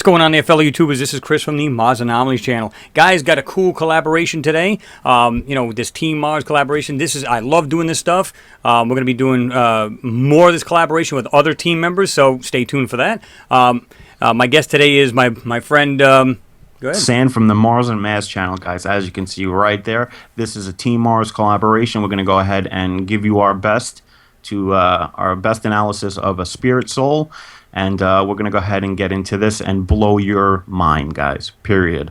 What's going on there, fellow YouTubers? This is Chris from the Mars Anomalies channel. Guys, got a cool collaboration today. This Team Mars collaboration. I love doing this stuff. We're going to be doing more of this collaboration with other team members, so stay tuned for that. My guest today is my friend. Go ahead. San from the Mars and Maz channel, guys. As you can see right there, this is a Team Mars collaboration. We're going to go ahead and give you our best analysis of a spirit soul. And we're going to go ahead and get into this and blow your mind, guys, period.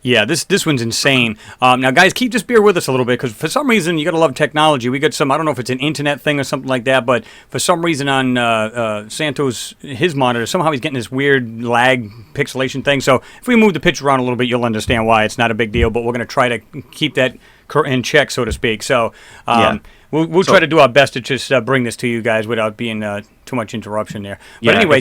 Yeah, this one's insane. Now, guys, just bear with us a little bit, because for some reason, you got to love technology. We got some, I don't know if it's an internet thing or something like that, but for some reason on his monitor, somehow he's getting this weird lag pixelation thing. So if we move the picture around a little bit, you'll understand why. It's not a big deal, but we're going to try to keep that in check, so to speak. So we'll try to do our best to just bring this to you guys without being too much interruption there. But anyway,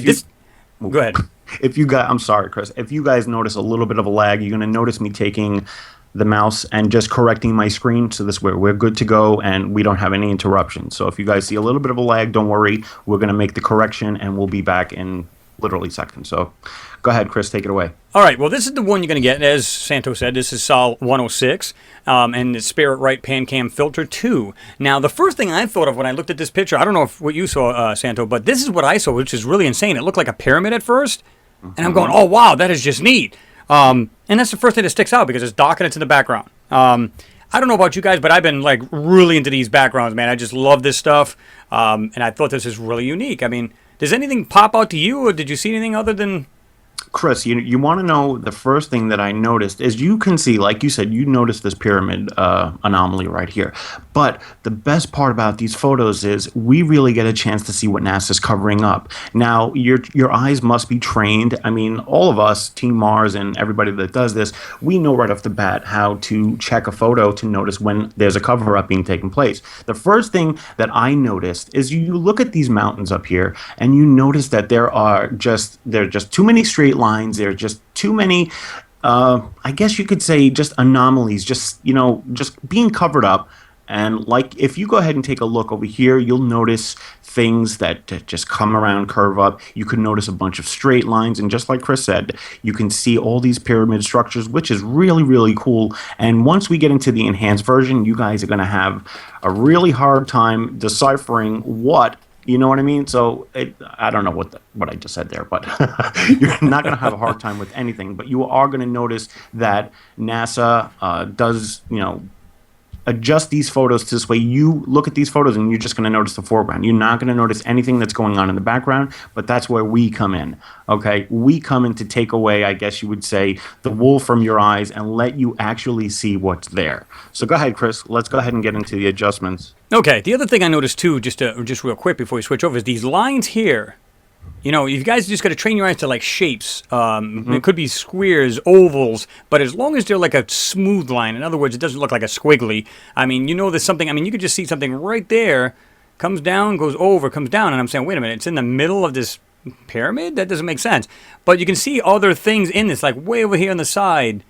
go ahead. I'm sorry, Chris. If you guys notice a little bit of a lag, you're going to notice me taking the mouse and just correcting my screen, so this way we're good to go and we don't have any interruptions. So if you guys see a little bit of a lag, don't worry. We're going to make the correction and we'll be back in literally seconds. So go ahead, Chris, take it away. All right, well, this is the one you're going to get. As Santo said, this is Sol 106, and the Spirit Right Pan Cam Filter 2. Now, the first thing I thought of when I looked at this picture, I don't know what you saw, Santo, but this is what I saw, which is really insane. It looked like a pyramid at first, and I'm going, oh, wow, that is just neat. And that's the first thing that sticks out, because it's dark and it's in the background. I don't know about you guys, but I've been like really into these backgrounds, man. I just love this stuff, and I thought this is really unique. I mean, does anything pop out to you, or did you see anything other than... Chris, you want to know, the first thing that I noticed is, you can see, like you said, you noticed this pyramid anomaly right here. But the best part about these photos is we really get a chance to see what NASA's covering up. Now, your eyes must be trained. I mean, all of us, Team Mars and everybody that does this, we know right off the bat how to check a photo to notice when there's a cover-up being taken place. The first thing that I noticed is you look at these mountains up here and you notice that there are just too many straight lines. There are just too many, I guess you could say, just anomalies, just being covered up. And like, if you go ahead and take a look over here, you'll notice things that just come around, curve up. You can notice a bunch of straight lines, and just like Chris said, you can see all these pyramid structures, which is really, really cool. And once we get into the enhanced version, you guys are going to have a really hard time deciphering what. You know what I mean? So I don't know what I just said there, but you're not going to have a hard time with anything. But you are going to notice that NASA does, adjust these photos to this way. You look at these photos and you're just going to notice the foreground. You're not going to notice anything that's going on in the background, but that's where we come in, okay? We come in to take away, I guess you would say, the wool from your eyes and let you actually see what's there. So go ahead, Chris. Let's go ahead and get into the adjustments. Okay, the other thing I noticed too, just real quick before we switch over, is these lines here. You guys just got to train your eyes to like shapes. It could be squares, ovals, but as long as they're like a smooth line, in other words, it doesn't look like a squiggly. I mean, there's something, you could just see something right there, comes down, goes over, comes down, and I'm saying, wait a minute, it's in the middle of this pyramid? That doesn't make sense. But you can see other things in this, like way over here on the side.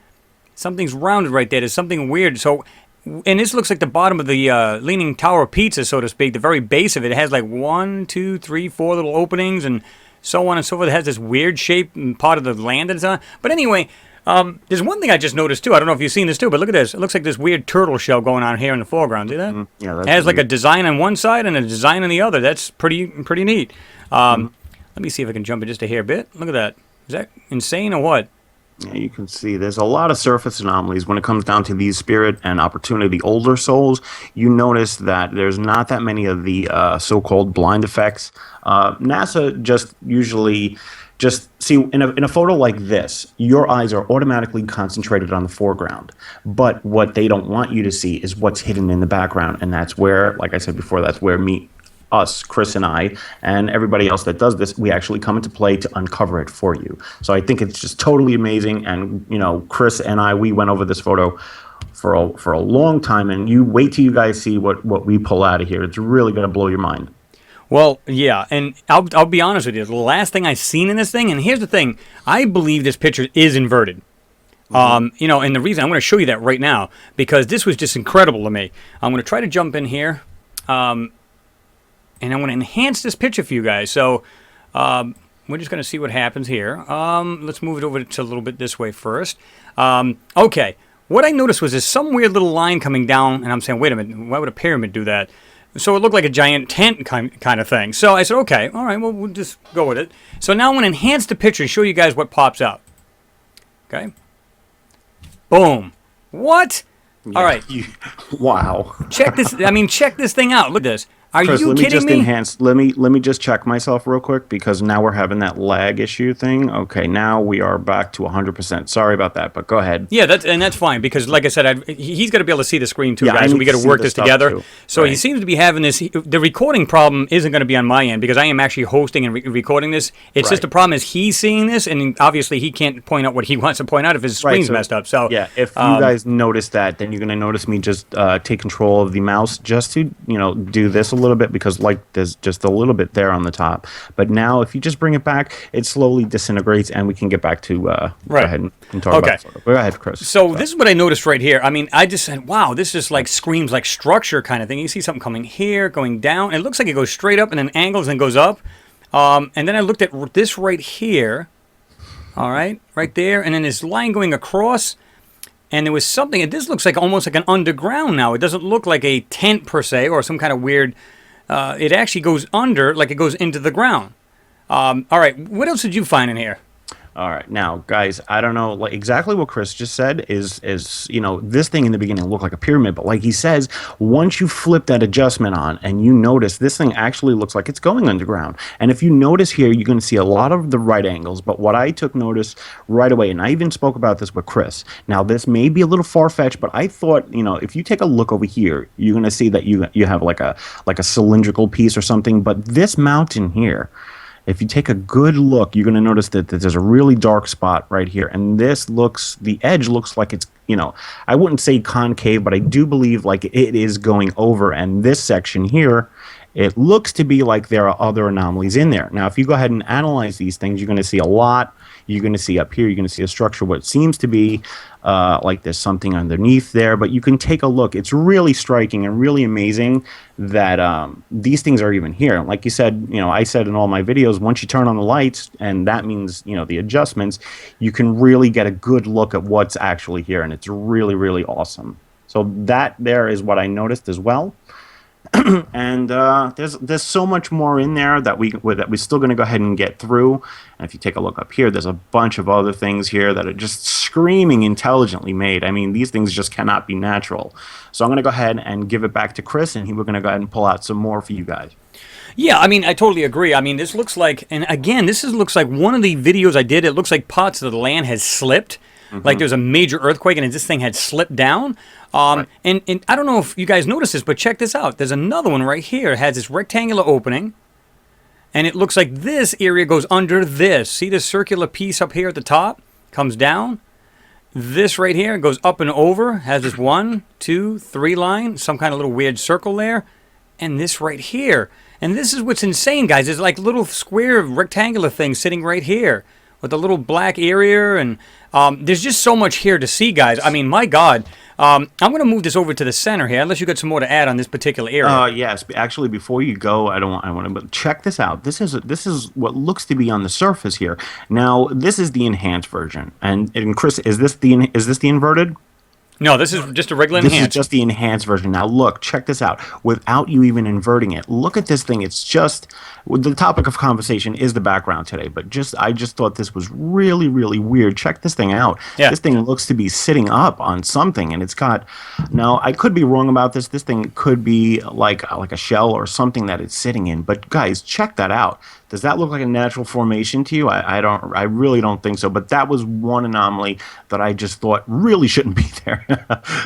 Something's rounded right there. There's something weird. So... And this looks like the bottom of the Leaning Tower of Pizza, so to speak. The very base of it. It has like 1, 2, 3, 4 little openings and so on and so forth. It has this weird shape and part of the land and so on. But anyway, there's one thing I just noticed too. I don't know if you've seen this too, but look at this. It looks like this weird turtle shell going on here in the foreground. See that? Yeah, that's it has like a design on one side and a design on the other. That's pretty neat. Let me see if I can jump it just a hair bit. Look at that. Is that insane or what? Yeah, you can see there's a lot of surface anomalies when it comes down to these spirit and opportunity older souls. You notice that there's not that many of the so-called blind effects. NASA just usually see in a photo like this, your eyes are automatically concentrated on the foreground. But what they don't want you to see is what's hidden in the background, and that's where, like I said before, that's where us, Chris and I, and everybody else that does this, we actually come into play to uncover it for you. So I think it's just totally amazing. And, Chris and I, we went over this photo for a long time, and you wait till you guys see what we pull out of here. It's really going to blow your mind. Well, yeah, and I'll be honest with you. The last thing I've seen in this thing, and here's the thing, I believe this picture is inverted. And the reason, I'm going to show you that right now, because this was just incredible to me. I'm going to try to jump in here. And I want to enhance this picture for you guys. So we're just going to see what happens here. Let's move it over to a little bit this way first. Okay. What I noticed was there's some weird little line coming down, and I'm saying, wait a minute, why would a pyramid do that? So it looked like a giant tent kind of thing. So I said, okay, all right, well, we'll just go with it. So now I'm going to enhance the picture and show you guys what pops out. Okay. Boom. What? Yeah. All right. Wow. Check this. I mean, check this thing out. Look at this. Are Chris, you let me kidding just me? enhance. Let me just check myself real quick because now we're having that lag issue thing. Okay, now we are back to 100%. Sorry about that, but go ahead. Yeah, that's fine because, like I said, he's got to be able to see the screen too, Yeah, I guys. And we need got to to see work the this stuff, together. too. So he Right. seems to be having this. The recording problem isn't going to be on my end because I am actually hosting and recording this. It's just Right. the problem is he's seeing this, and obviously he can't point out what he wants to point out if his screen's so- messed up. So Yeah, if you guys notice that, then you're going to notice me just take control of the mouse just to, do this a little bit because like there's just a little bit there on the top. But now if you just bring it back, it slowly disintegrates and we can get back to go ahead and talk about it. Go ahead, Chris. So this is what I noticed right here. I mean, I just said, wow, this just like screams like structure kind of thing. You see something coming here, going down. It looks like it goes straight up and then angles and goes up. And then I looked at this right here. All right, right there. And then this line going across. And there was something, and this looks like almost like an underground now. It doesn't look like a tent per se or some kind of weird, it actually goes under, like it goes into the ground. All right, what else did you find in here? All right, now, guys, I don't know exactly what Chris just said is this thing in the beginning looked like a pyramid, but like he says, once you flip that adjustment on and you notice this thing actually looks like it's going underground. And if you notice here, you're going to see a lot of the right angles, but what I took notice right away, and I even spoke about this with Chris. Now, this may be a little far-fetched, but I thought, if you take a look over here, you're going to see that you have like a cylindrical piece or something, but this mountain here, if you take a good look, you're going to notice that there's a really dark spot right here. And the edge looks like it's, I wouldn't say concave, but I do believe like it is going over. And this section here, it looks to be like there are other anomalies in there. Now, if you go ahead and analyze these things, you're going to see a lot. You're going to see up here, you're going to see a structure, what seems to be like there's something underneath there. But you can take a look. It's really striking and really amazing that these things are even here. Like you said, I said in all my videos, once you turn on the lights, and that means, the adjustments, you can really get a good look at what's actually here. And it's really, really awesome. So that there is what I noticed as well. And there's so much more in there that we're still going to go ahead and get through. And if you take a look up here, there's a bunch of other things here that are just screaming intelligently made. I mean, these things just cannot be natural. So I'm going to go ahead and give it back to Chris, and we're going to go ahead and pull out some more for you guys. Yeah, I mean, I totally agree. I mean, this looks like, and again, looks like one of the videos I did. It looks like parts of the land has slipped. Like there's a major earthquake and this thing had slipped down. Right. And I don't know if you guys noticed this, but check this out. There's another one right here. It has this rectangular opening. And it looks like this area goes under this. See this circular piece up here at the top? Comes down. This right here goes up and over. Has this 1, 2, 3 line. Some kind of little weird circle there. And this right here. And this is what's insane, guys. There's like little square rectangular things sitting right here with a little black area, and there's just so much here to see, guys. I mean, my God. I'm going to move this over to the center here, unless you got some more to add on this particular area. Yes. Actually, before you go, I want to. But check this out. This is what looks to be on the surface here. Now, this is the enhanced version, and Chris, is this the inverted? No, this is just a regular This enhanced. is just the enhanced version. Now look, check this out. Without you even inverting it, look at this thing. It's just, the topic of conversation is the background today, but I just thought this was really, really weird. Check this thing out. Yeah. This thing looks to be sitting up on something, and it's got, now I could be wrong about this. This thing could be like a shell or something that it's sitting in, but guys, check that out. Does that look like a natural formation to you? I really don't think so. But that was one anomaly that I just thought really shouldn't be there.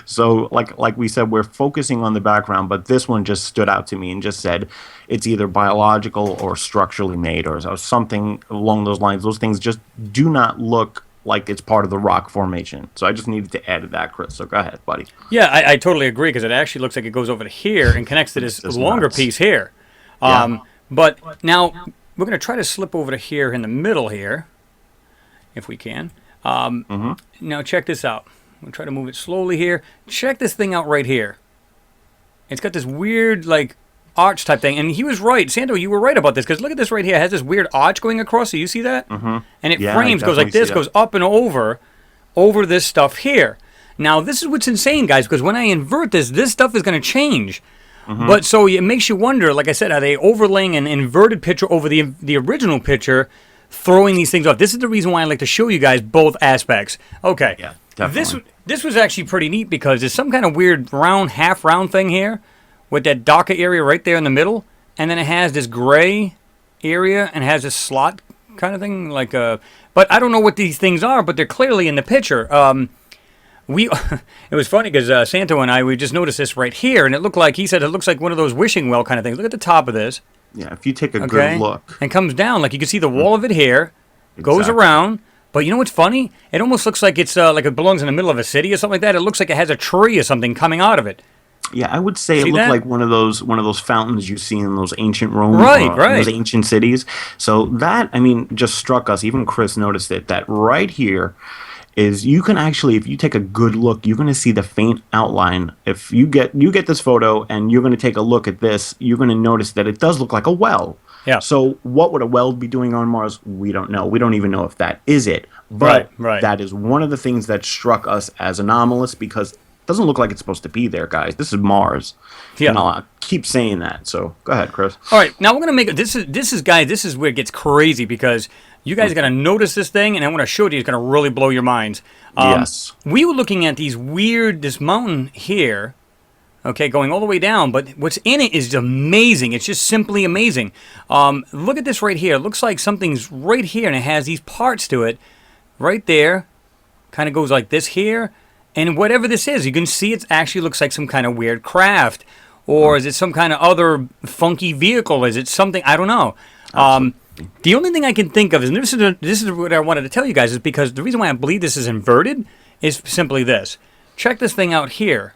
So like we said, we're focusing on the background, but this one just stood out to me and just said it's either biological or structurally made or something along those lines. Those things just do not look like it's part of the rock formation. So I just needed to add that, Chris. So go ahead, buddy. Yeah, I totally agree, because it actually looks like it goes over to here and connects to this longer nuts. piece here. Yeah. But now we're going to try to slip over to here in the middle here, if we can. Now check this out. We'll try to move it slowly here. Check this thing out right here. It's got this weird, like, arch type thing. And he was right. Santo, you were right about this, because look at this right here. It has this weird arch going across. So you see that? Mm-hmm. And it frames, goes like this, goes up and over this stuff here. Now, this is what's insane, guys, because when I invert this stuff is going to change. Mm-hmm. But so it makes you wonder, like I said, are they overlaying an inverted picture over the original picture, throwing these things off? This is the reason why I like to show you guys both aspects. Okay. Yeah, definitely. This was actually pretty neat, because there's some kind of weird half round thing here with that darker area right there in the middle. And then it has this gray area and has this slot kind of thing. But I don't know what these things are, but they're clearly in the picture. It was funny because Santo and we just noticed this right here, and he said it looks like one of those wishing well kind of things. Look at the top of this. Yeah, if you take a good look. And comes down, like you can see the wall of it here, goes around. But you know what's funny? It almost looks like it's like it belongs in the middle of a city or something like that. It looks like it has a tree or something coming out of it. Yeah, I would say it looked like one of those fountains you see in those ancient Rome, right. Those ancient cities. So that, just struck us. Even Chris noticed it. That right here is, you can actually, if you take a good look, you're going to see the faint outline. If you get this photo and you're going to take a look at this, you're going to notice that it does look like a well. Yeah. So what would a well be doing on Mars? We don't know. We don't even know if that is it. But that is one of the things that struck us as anomalous, because it doesn't look like it's supposed to be there, guys. This is Mars. Yeah. And I'll keep saying that. So go ahead, Chris. All right. Now we're going to make it. This is guys, this is where it gets crazy, because you guys are going to notice this thing, and I want to show you. It's going to really blow your minds. Yes. We were looking at this mountain here, okay, going all the way down, but what's in it is amazing. It's just simply amazing. Look at this right here. It looks like something's right here, and it has these parts to it right there. Kind of goes like this here. And whatever this is, you can see it actually looks like some kind of weird craft. Or is it some kind of other funky vehicle? Is it something? I don't know. The only thing I can think of is, and this is what I wanted to tell you guys, is because the reason why I believe this is inverted is simply this. Check this thing out here.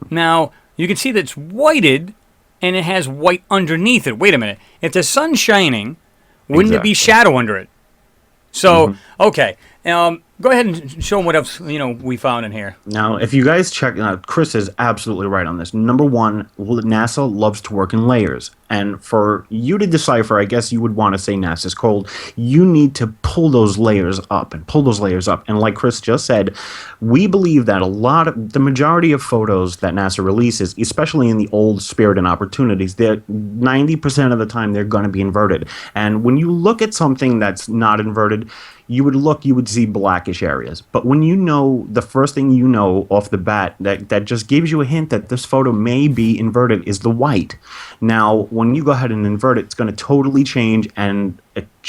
Now, you can see that it's whited, and it has white underneath it. Wait a minute. If the sun's shining, wouldn't it be shadow under it? So, okay. Go ahead and show them what else we found in here. Now, if you guys check, Chris is absolutely right on this. Number one, NASA loves to work in layers. And for you to decipher, I guess you would want to say NASA's cold. You need to pull those layers up and pull those layers up. And like Chris just said, we believe that the majority of photos that NASA releases, especially in the old Spirit and Opportunities, they're 90% of the time they're going to be inverted. And when you look at something that's not inverted, you would see blackish areas. But when the first thing you know off the bat that just gives you a hint that this photo may be inverted is the white. Now, when you go ahead and invert it, it's going to totally change. And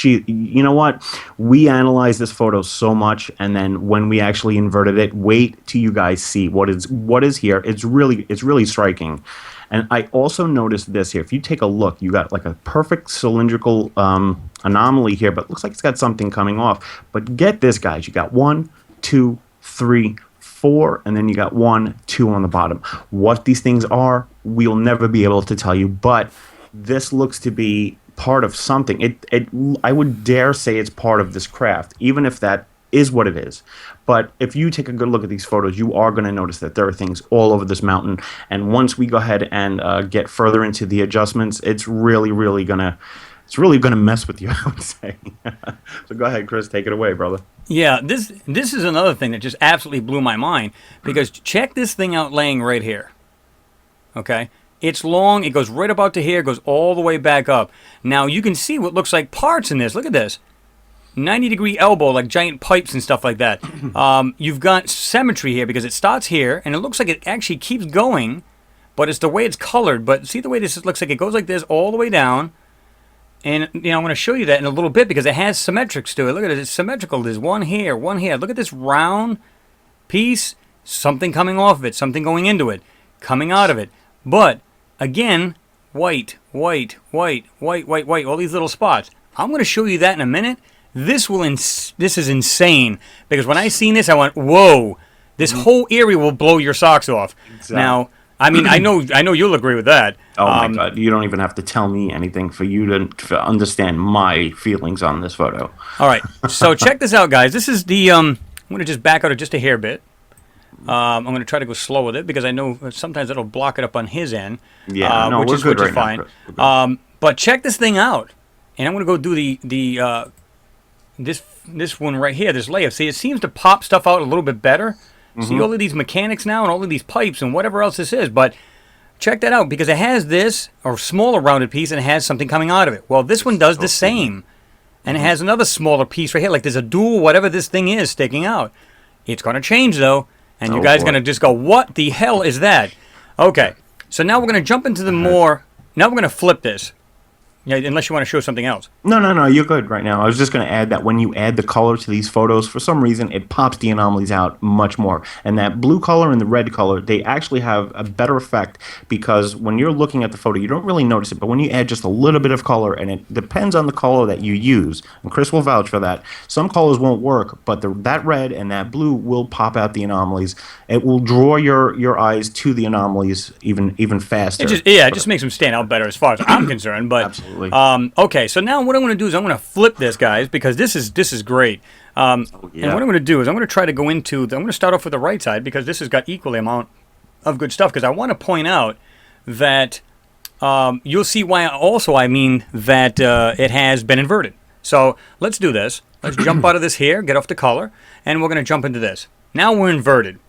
you know what? We analyzed this photo so much, and then when we actually inverted it, wait till you guys see what is here. It's really striking. And I also noticed this here. If you take a look, you got like a perfect cylindrical anomaly here, but it looks like it's got something coming off. But get this, guys. You got 1, 2, 3, 4, and then you got 1, 2 on the bottom. What these things are, we'll never be able to tell you, but this looks to be part of something. I would dare say it's part of this craft, even if that is what it is. But if you take a good look at these photos, you are going to notice that there are things all over this mountain. And once we go ahead and get further into the adjustments, it's really going to mess with you, I would say. So go ahead, Chris, take it away, brother. Yeah, this is another thing that just absolutely blew my mind, because check this thing out laying right here. Okay? It's long, it goes right about to here, goes all the way back up. Now you can see what looks like parts in this. Look at this. 90-degree elbow, like giant pipes and stuff like that. You've got symmetry here because it starts here, and it looks like it actually keeps going, but it's the way it's colored. But see the way this looks like it goes like this all the way down. And I'm going to show you that in a little bit because it has symmetrics to it. Look at it. It's symmetrical. There's one here, one here. Look at this round piece. Something coming off of it. Something going into it. Coming out of it. But, again, white, white, white, white, white, white. All these little spots. I'm going to show you that in a minute. This is insane. Because when I seen this, I went, whoa. This whole area will blow your socks off. Exactly. Now, I mean, I know you'll agree with that. Oh my God! You don't even have to tell me anything for you to understand my feelings on this photo. All right, so check this out, guys. This is the I'm going to just back out just a hair bit. I'm going to try to go slow with it because I know sometimes it'll block it up on his end. Yeah, no, we're good right now, Chris. We're good. But check this thing out, and I'm going to go do this one right here, this layer. See, it seems to pop stuff out a little bit better. See all of these mechanics now and all of these pipes and whatever else this is, but check that out because it has this, or smaller rounded piece, and it has something coming out of it. Well, this one does the same, and it has another smaller piece right here, like there's a dual whatever this thing is sticking out. It's going to change, though, and you guys are going to just go, what the hell is that? Okay, so now we're going to jump into the more, now we're going to flip this. Yeah, unless you want to show something else. No, you're good right now. I was just going to add that when you add the color to these photos, for some reason, it pops the anomalies out much more. And that blue color and the red color, they actually have a better effect because when you're looking at the photo, you don't really notice it. But when you add just a little bit of color, and it depends on the color that you use, and Chris will vouch for that, some colors won't work, but that red and that blue will pop out the anomalies. It will draw your eyes to the anomalies even faster. It just makes them stand out better as far as I'm concerned. But absolutely. Okay, so now what I'm going to do is I'm going to flip this, guys, because this is great. And what I'm going to do is I'm going to try to go into I'm going to start off with the right side because this has got equally amount of good stuff. Because I want to point out that you'll see why. Also, I mean that it has been inverted. So let's do this. Let's jump out of this here, get off the color, and we're going to jump into this. Now we're inverted.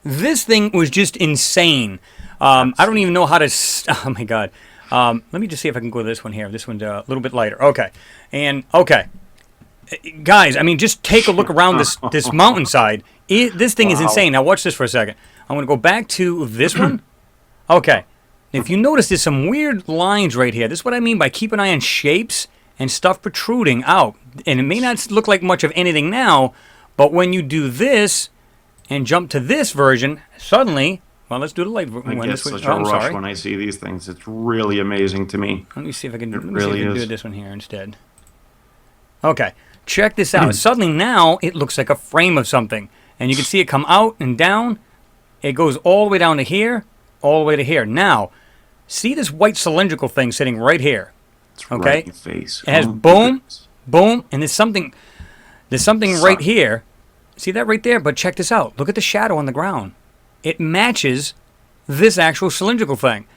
This thing was just insane. I don't even know how to. Oh my God. Let me just see if I can go to this one here. This one's a little bit lighter. Okay. And, okay. Guys, I mean, just take a look around this mountainside. This thing is insane. Now, watch this for a second. I'm going to go back to this one. Okay. If you notice, there's some weird lines right here. This is what I mean by keep an eye on shapes and stuff protruding out. And it may not look like much of anything now, but when you do this and jump to this version, suddenly... Well, let's do the light. I get such a rush when I see these things. It's really amazing to me. Let me see if I can, do this one here instead. Okay, check this out. Suddenly now it looks like a frame of something. And you can see it come out and down. It goes all the way down to here, all the way to here. Now, see this white cylindrical thing sitting right here. It's right in your face. It has boom, boom, and there's something right here. See that right there? But check this out. Look at the shadow on the ground. It matches this actual cylindrical thing.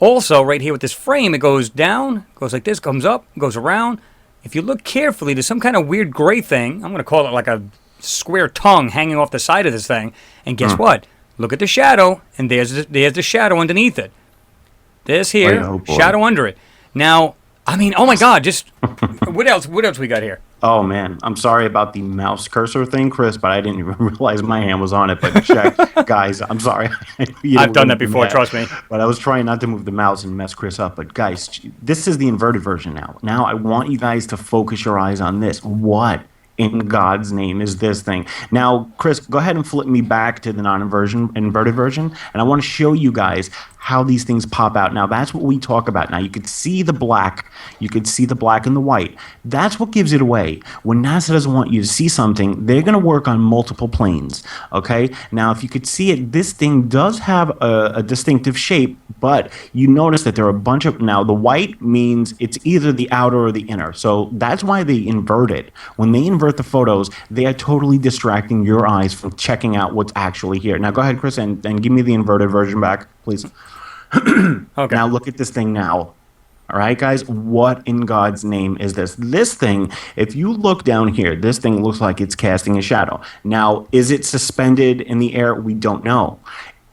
Also, right here with this frame, it goes down, goes like this, comes up, goes around. If you look carefully, there's some kind of weird gray thing. I'm going to call it like a square tongue hanging off the side of this thing. And guess what? Look at the shadow, and there's the shadow underneath it. There's here, shadow under it. Now, I mean, oh my God, just what else we got here? Oh, man. I'm sorry about the mouse cursor thing, Chris, but I didn't even realize my hand was on it. But check, guys, I'm sorry. I've done that before, trust me. But I was trying not to move the mouse and mess Chris up. But, guys, this is the inverted version now. Now I want you guys to focus your eyes on this. What in God's name is this thing? Now, Chris, go ahead and flip me back to the inverted version, and I want to show you guys how these things pop out. Now, that's what we talk about. Now, you could see the black. You could see the black and the white. That's what gives it away. When NASA doesn't want you to see something, they're going to work on multiple planes, okay? Now, if you could see it, this thing does have a distinctive shape, but you notice that there are a bunch of... Now, the white means it's either the outer or the inner, so that's why they invert it. When they invert the photos, they are totally distracting your eyes from checking out what's actually here. Now, go ahead, Chris, and give me the inverted version back, please. Okay. Now look at this thing now. All right, guys, what in God's name is this? This thing, if you look down here, this thing looks like it's casting a shadow. Now, is it suspended in the air? We don't know.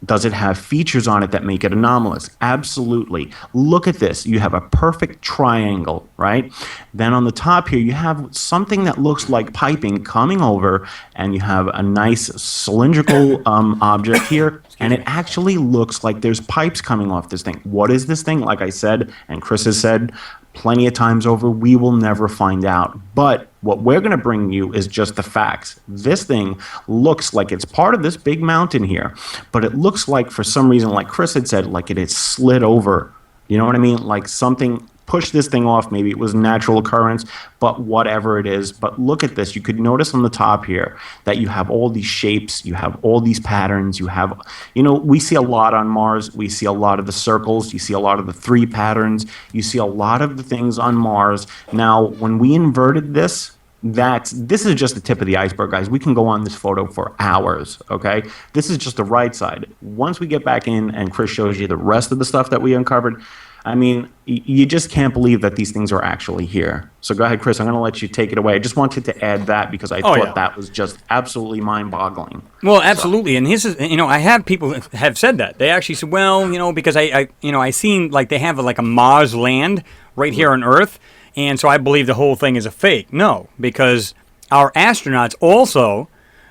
Does it have features on it that make it anomalous? Absolutely. Look at this. You have a perfect triangle, right? Then on the top here, you have something that looks like piping coming over, and you have a nice cylindrical object here, and it actually looks like there's pipes coming off this thing. What is this thing? Like I said, and Chris has said plenty of times over, we will never find out. But what we're going to bring you is just the facts. This thing looks like it's part of this big mountain here, but it looks like, for some reason, like Chris had said, like it had slid over. You know what I mean? Like something pushed this thing off. Maybe it was natural occurrence, but whatever it is. But look at this. You could notice on the top here that you have all these shapes. You have all these patterns. You have, you know, we see a lot on Mars. We see a lot of the circles. You see a lot of the 3 patterns. You see a lot of the things on Mars. Now, when we inverted this, This is just the tip of the iceberg, guys. We can go on this photo for hours, okay? This is just the right side. Once we get back in and Chris shows you the rest of the stuff that we uncovered, I mean, you just can't believe that these things are actually here. So go ahead, Chris. I'm going to let you take it away. I just wanted to add that because I thought that was just absolutely mind-boggling. Well, absolutely. And this is, I have people have said that. They actually said, well, because I seen like they have like a Mars land right here on Earth. And so I believe the whole thing is a fake. No, because our astronauts also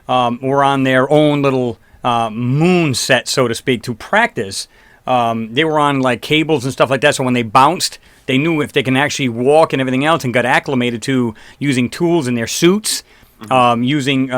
were on their own little moon set, so to speak, to practice. They were on like cables and stuff like that. So when they bounced, they knew if they can actually walk and everything else, and got acclimated to using tools in their suits, using,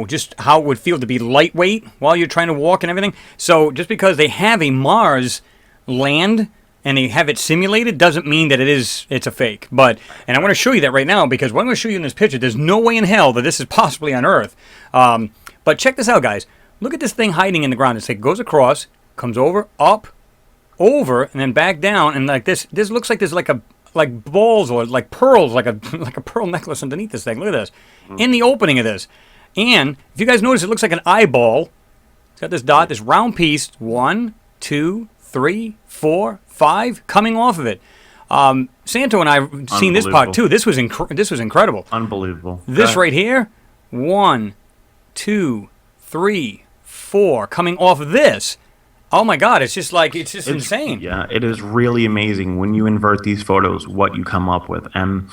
just how it would feel to be lightweight while you're trying to walk and everything. So just because they have a Mars land and they have it simulated doesn't mean that it's a fake. And I want to show you that right now, because what I'm going to show you in this picture, there's no way in hell that this is possibly on Earth. But check this out, guys. Look at this thing hiding in the ground. It goes across, comes over, up, over, and then back down, and like this looks like there's like balls or like pearls, like a pearl necklace underneath this thing. Look at this. In the opening of this. And if you guys notice, it looks like an eyeball. It's got this dot, this round piece. 1, 2, 3, 4, 5 coming off of it. Santo and I have seen this part too. This was incredible. Unbelievable. This right here, 1, 2, 3, 4 coming off of this. Oh my God, it's just insane. Yeah, it is really amazing when you invert these photos, what you come up with. And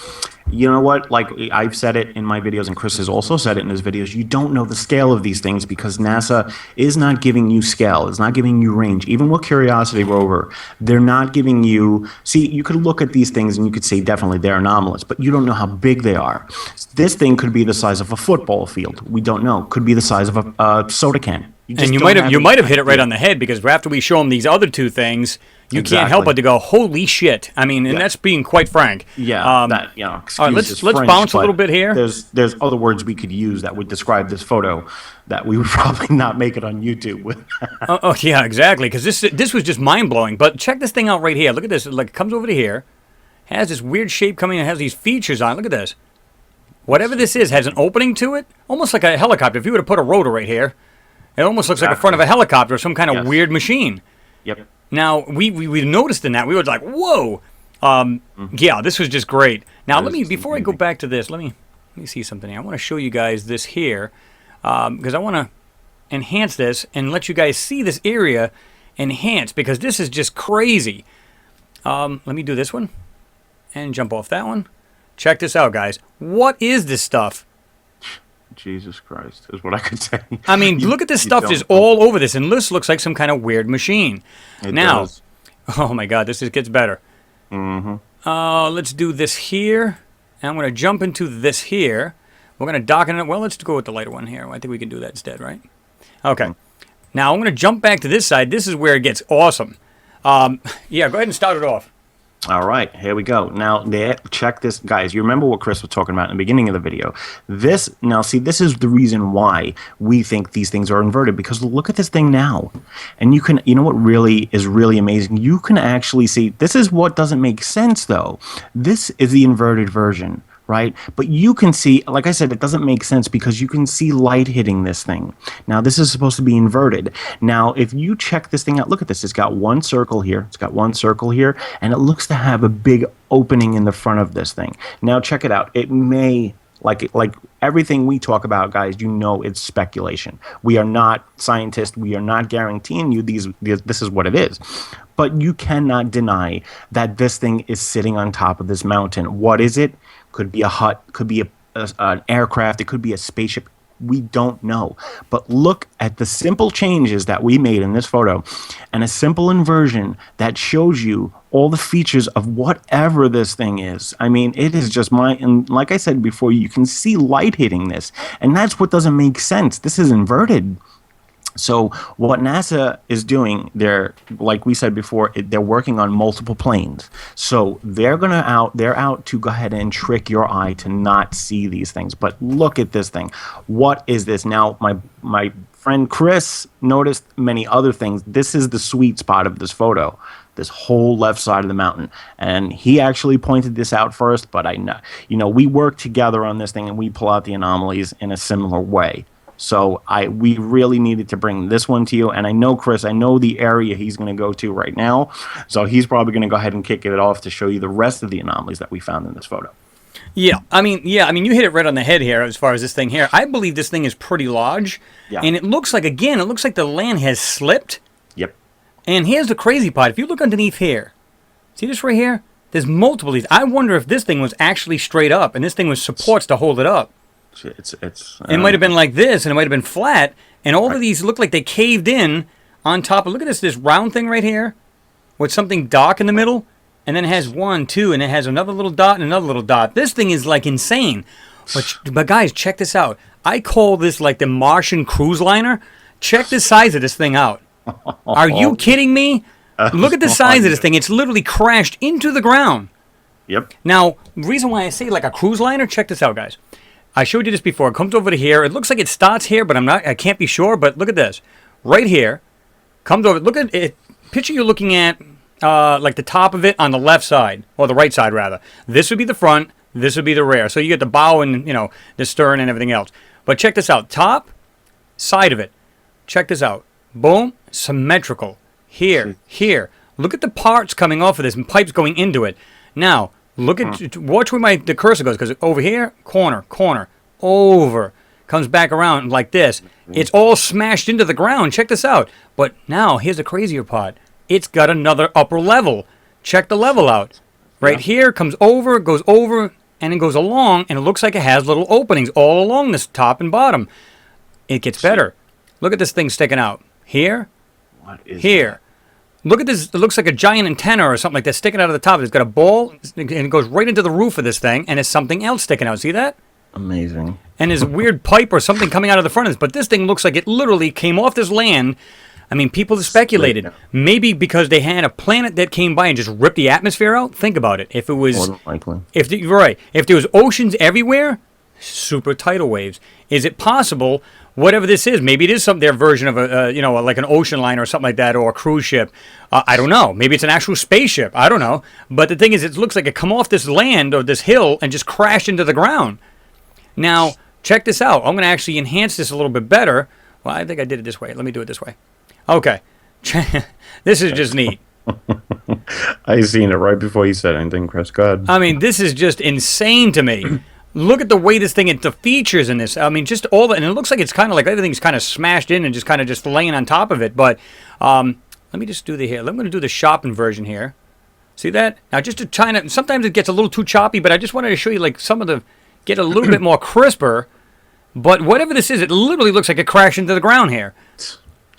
you know what? Like I've said it in my videos, and Chris has also said it in his videos, you don't know the scale of these things because NASA is not giving you scale. It's not giving you range. Even with Curiosity Rover, they're not giving you... See, you could look at these things and you could say definitely they're anomalous, but you don't know how big they are. This thing could be the size of a football field. We don't know. Could be the size of a soda can. You might have hit it right on the head, because after we show them these other two things, you can't help but to go, holy shit. I mean, and that's being quite frank. Yeah, all right, let's bounce a little bit here. There's other words we could use that would describe this photo that we would probably not make it on YouTube with. Yeah, exactly, because this was just mind-blowing. But check this thing out right here. Look at this. Like, it comes over to here, has this weird shape coming, and has these features on it. Look at this. Whatever this is has an opening to it, almost like a helicopter. If you were to put a rotor right here, it almost looks like the front of a helicopter or some kind of weird machine. Yep. Now, we noticed in that. We were like, whoa. Yeah, this was just great. Now, before I go back to this, let me see something here. I want to show you guys this here, because I want to enhance this and let you guys see this area enhanced, because this is just crazy. Let me do this one and jump off that one. Check this out, guys. What is this stuff? Jesus Christ, is what I could say. I mean, look at this stuff is all over this, and this looks like some kind of weird machine. It does. Oh my God, this gets better. Let's do this here. And I'm going to jump into this here. We're going to dock in it. Well, let's go with the lighter one here. I think we can do that instead, right? Okay. Now I'm going to jump back to this side. This is where it gets awesome. Yeah, go ahead and start it off. All right, here we go. Now, check this, guys. You remember what Chris was talking about in the beginning of the video. This is the reason why we think these things are inverted, because look at this thing now. And you know what really is really amazing? You can actually see, this is what doesn't make sense, though. This is the inverted version, right? But you can see, like I said, it doesn't make sense because you can see light hitting this thing. Now, this is supposed to be inverted. Now, if you check this thing out, look at this. It's got one circle here. It's got one circle here. And it looks to have a big opening in the front of this thing. Now, check it out. It may, like everything we talk about, guys, you know it's speculation. We are not scientists. We are not guaranteeing you this is what it is. But you cannot deny that this thing is sitting on top of this mountain. What is it? Could be a hut, could be an aircraft, it could be a spaceship. We don't know. But look at the simple changes that we made in this photo and a simple inversion that shows you all the features of whatever this thing is. I mean, it is just and like I said before, you can see light hitting this. And that's what doesn't make sense. This is inverted. So what NASA is doing, like we said before, they're working on multiple planes. So they're out to go ahead and trick your eye to not see these things. But look at this thing. What is this? Now, my friend Chris noticed many other things. This is the sweet spot of this photo. this whole left side of the mountain. And he actually pointed this out first, but I know, we work together on this thing and we pull out the anomalies in a similar way. So we really needed to bring this one to you. And I know, Chris, I know the area he's going to go to right now. So he's probably going to go ahead and kick it off to show you the rest of the anomalies that we found in this photo. Yeah, I mean, you hit it right on the head here as far as this thing here. I believe this thing is pretty large. Yeah. And it looks like the land has slipped. Yep. And here's the crazy part. If you look underneath here, see this right here? There's multiple of these. I wonder if this thing was actually straight up and this thing was supports to hold it up. It might have been like this and it might have been flat. And all of these look like they caved in on top of, look at this round thing right here with something dark in the middle. And then it has 1, 2, and it has another little dot and another little dot. This thing is like insane. But guys, check this out. I call this like the Martian cruise liner. Check the size of this thing out. Are you kidding me? Look at the size of this thing. It's literally crashed into the ground. Yep. Now, the reason why I say like a cruise liner, check this out, guys. I showed you this before. It comes over to here. It looks like it starts here, but I can't be sure. But look at this. Right here. Comes over. Look at it. Picture you're looking at like the top of it on the left side, or the right side rather. This would be the front, this would be the rear. So you get the bow and, the stern and everything else. But check this out, top, side of it. Check this out. Boom, symmetrical. Here. Look at the parts coming off of this and pipes going into it. Now, watch where the cursor goes, because over here, corner, over, comes back around like this. It's all smashed into the ground. Check this out. But now, here's the crazier part. It's got another upper level. Check the level out. Right here, goes over, and it goes along, and it looks like it has little openings all along this top and bottom. It gets better. Look at this thing sticking out. Here. What is here. That? Look at this. It looks like a giant antenna or something like that sticking out of the top. It's got a ball, and it goes right into the roof of this thing, and there's something else sticking out. See that? Amazing. And there's a weird pipe or something coming out of the front of this, but this thing looks like it literally came off this land. I mean, people have speculated. Maybe because they had a planet that came by and just ripped the atmosphere out. Think about it. If it was... More than likely. If there was oceans everywhere, super tidal waves. Is it possible, whatever this is, maybe it is their version of like an ocean liner or something like that, or a cruise ship. I don't know. Maybe it's an actual spaceship. I don't know. But the thing is, it looks like it come off this land or this hill and just crashed into the ground. Now, check this out. I'm going to actually enhance this a little bit better. Well, I think I did it this way. Let me do it this way. Okay. This is just neat. I seen it right before you said anything, Chris. Go ahead. I mean, this is just insane to me. Look at the way this thing, the features in this. I mean, just all and it looks like it's kind of like everything's kind of smashed in and just kind of just laying on top of it. But let me just do I'm going to do the shopping version here. See that? Now, just to try to, sometimes it gets a little too choppy, but I just wanted to show you like some of get a little bit more crisper. But whatever this is, it literally looks like it crashed into the ground here.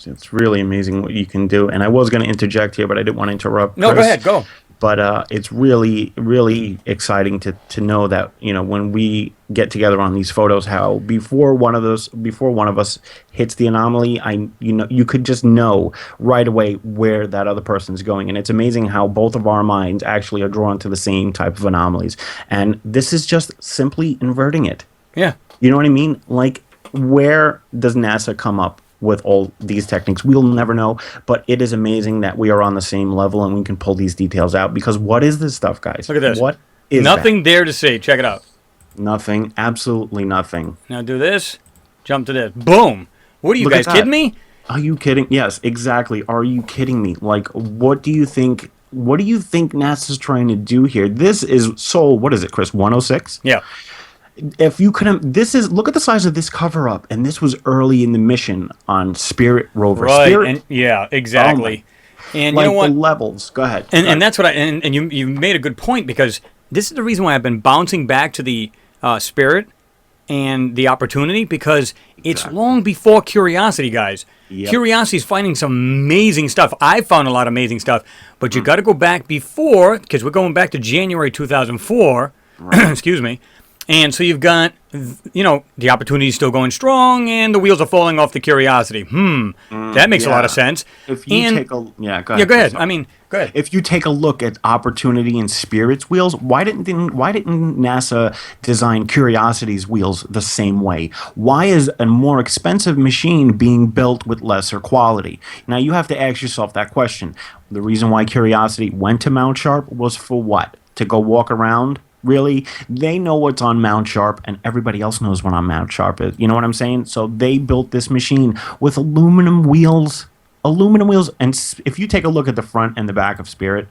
It's really amazing what you can do. And I was going to interject here, but I didn't want to interrupt. No, Chris. go ahead, go. But it's really, really exciting to know that, when we get together on these photos, how before one of us hits the anomaly, you could just know right away where that other person's going. And it's amazing how both of our minds actually are drawn to the same type of anomalies. And this is just simply inverting it. Yeah. You know what I mean? Like, where does NASA come up with all these techniques? We'll never know, but it is amazing that we are on the same level and we can pull these details out, because what is this stuff, guys? Look at this. What is nothing there to see. Check it out. Nothing. Absolutely nothing. Now do this. Jump to this. Boom. What are you guys kidding me? Are you kidding? Yes, exactly. Are you kidding me? Like, what do you think NASA's trying to do here? This is what is it, Chris? 106? Yeah. If you could, look at the size of this cover up, and this was early in the mission on Spirit Rover. Right, and yeah, exactly. And like, you know what? The levels. Go ahead. And that's what and you made a good point, because this is the reason why I've been bouncing back to the Spirit and the Opportunity, because it's long before Curiosity, guys. Yep. Curiosity's finding some amazing stuff. I've found a lot of amazing stuff, but you got to go back before, because we're going back to January 2004. Right. Excuse me. And so you've got, the opportunity is still going strong, and the wheels are falling off the Curiosity. That makes a lot of sense. If you take a go ahead. Yeah, go ahead. Go ahead. If you take a look at Opportunity and Spirit's wheels, why didn't NASA design Curiosity's wheels the same way? Why is a more expensive machine being built with lesser quality? Now you have to ask yourself that question. The reason why Curiosity went to Mount Sharp was for what? To go walk around? Really? They know what's on Mount Sharp, and everybody else knows what on Mount Sharp is. You know what I'm saying? So they built this machine with aluminum wheels. And if you take a look at the front and the back of Spirit,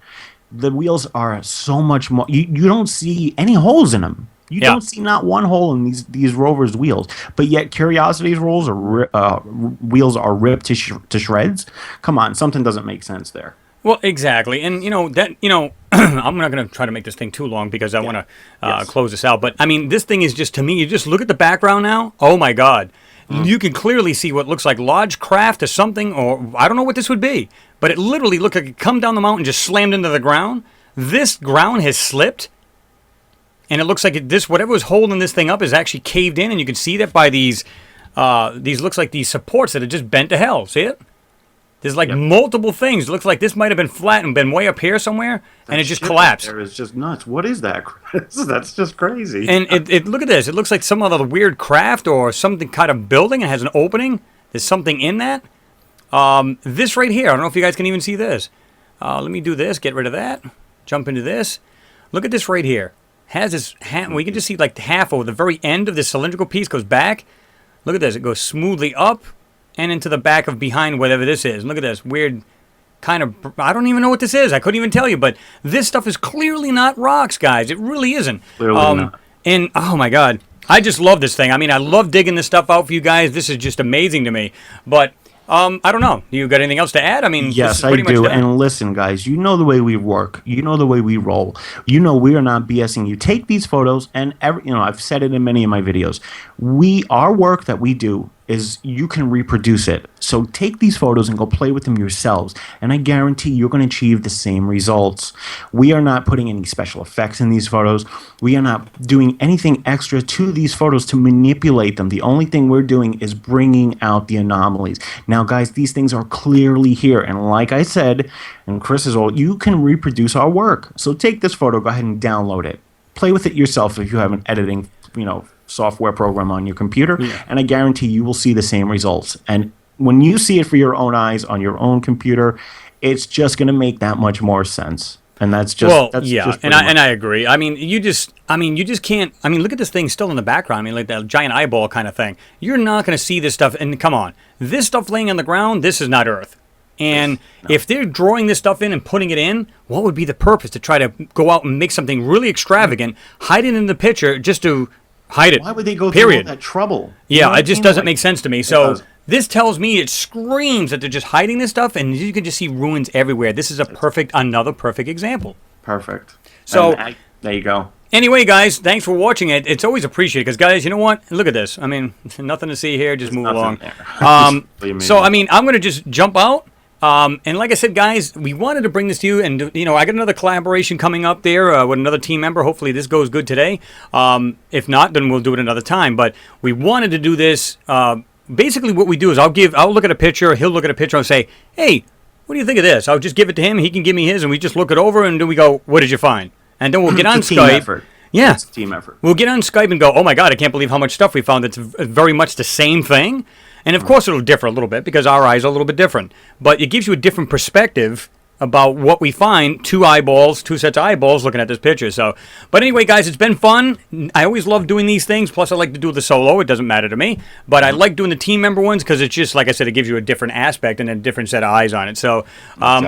the wheels are so much more. You don't see any holes in them. You don't see not one hole in these Rover's wheels. But yet Curiosity's wheels are ripped to shreds. Come on, something doesn't make sense there. Well, exactly. And, I'm not going to try to make this thing too long because I want to close this out. But, I mean, this thing is just, to me, you just look at the background now. Oh, my God. You can clearly see what looks like large craft or something, or I don't know what this would be. But it literally looked like it come down the mountain, just slammed into the ground. This ground has slipped. And it looks like whatever was holding this thing up is actually caved in. And you can see that by these looks like these supports that are just bent to hell. See it? There's like multiple things. It looks like this might have been flat and been way up here somewhere, and it just collapsed. There is just nuts. What is that, Chris? That's just crazy. And look at this. It looks like some other weird craft or something kind of building. It has an opening. There's something in that. This right here. I don't know if you guys can even see this. Let me do this. Get rid of that. Jump into this. Look at this right here. Has this we can just see like half over the very end of this cylindrical piece goes back. Look at this. It goes smoothly up and into the back of behind whatever this is. Look at this weird kind of, I don't even know what this is. I couldn't even tell you, but this stuff is clearly not rocks, guys. It really isn't. Clearly not. And, oh my God, I just love this thing. I mean, I love digging this stuff out for you guys. This is just amazing to me. But I don't know. You got anything else to add? I mean, yes, I do. And listen, guys, you know the way we work. You know the way we roll. You know we are not BSing you. Take these photos, and I've said it in many of my videos. Our work that we do is you can reproduce it. So take these photos and go play with them yourselves, and I guarantee you're going to achieve the same results. We are not putting any special effects in these photos. We are not doing anything extra to these photos to manipulate them. The only thing we're doing is bringing out the anomalies. Now, guys, these things are clearly here, and like I said, and Chris is all, you can reproduce our work. So take this photo, go ahead and download it. Play with it yourself if you have an editing, software program on your computer, and I guarantee you will see the same results. And when you see it for your own eyes on your own computer, it's just going to make that much more sense. And that's just and I agree. I mean, you just can't. I mean, look at this thing still in the background. I mean, like that giant eyeball kind of thing. You're not going to see this stuff. And come on, this stuff laying on the ground, this is not Earth. And if they're drawing this stuff in and putting it in, what would be the purpose? To try to go out and make something really extravagant, hide it in the picture just to hide it. Why would they go through all that trouble? Yeah, it just doesn't make sense to me. So this tells me, it screams that they're just hiding this stuff, and you can just see ruins everywhere. This is another perfect example. Perfect. So there you go. Anyway, guys, thanks for watching it. It's always appreciated because, guys, you know what? Look at this. I mean, nothing to see here. Just move along. So, I mean, I'm going to just jump out. And like I said, guys, we wanted to bring this to you, and I got another collaboration coming up there with another team member. Hopefully this goes good today. If not, then we'll do it another time. But we wanted to do this. Basically, what we do is I'll look at a picture, he'll look at a picture, and say, "Hey, what do you think of this?" I'll just give it to him. He can give me his, and we just look it over, and then we go, "What did you find?" And then we'll get on Skype. Effort. Yeah, it's a team effort. We'll get on Skype and go, "Oh my God, I can't believe how much stuff we found. It's very much the same thing." And of course it'll differ a little bit because our eyes are a little bit different. But it gives you a different perspective about what we find, two sets of eyeballs looking at this picture. So, but anyway, guys, it's been fun. I always love doing these things. Plus, I like to do the solo. It doesn't matter to me. But I like doing the team member ones because it's just, like I said, it gives you a different aspect and a different set of eyes on it. So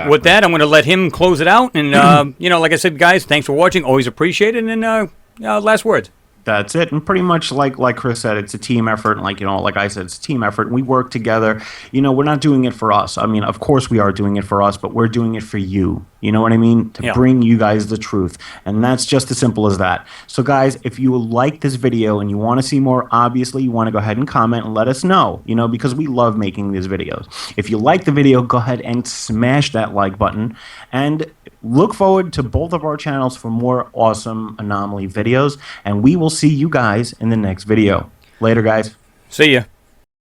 with that, I'm going to let him close it out. And, like I said, guys, thanks for watching. Always appreciate it. And last words. That's it. And pretty much like Chris said, it's a team effort. And like I said, it's a team effort. We work together. We're not doing it for us. I mean, of course we are doing it for us, but we're doing it for you. You know what I mean? To bring you guys the truth. And that's just as simple as that. So guys, if you like this video and you want to see more, obviously you want to go ahead and comment and let us know, because we love making these videos. If you like the video, go ahead and smash that like button. And look forward to both of our channels for more awesome anomaly videos, and we will see you guys in the next video. Later, guys. See ya.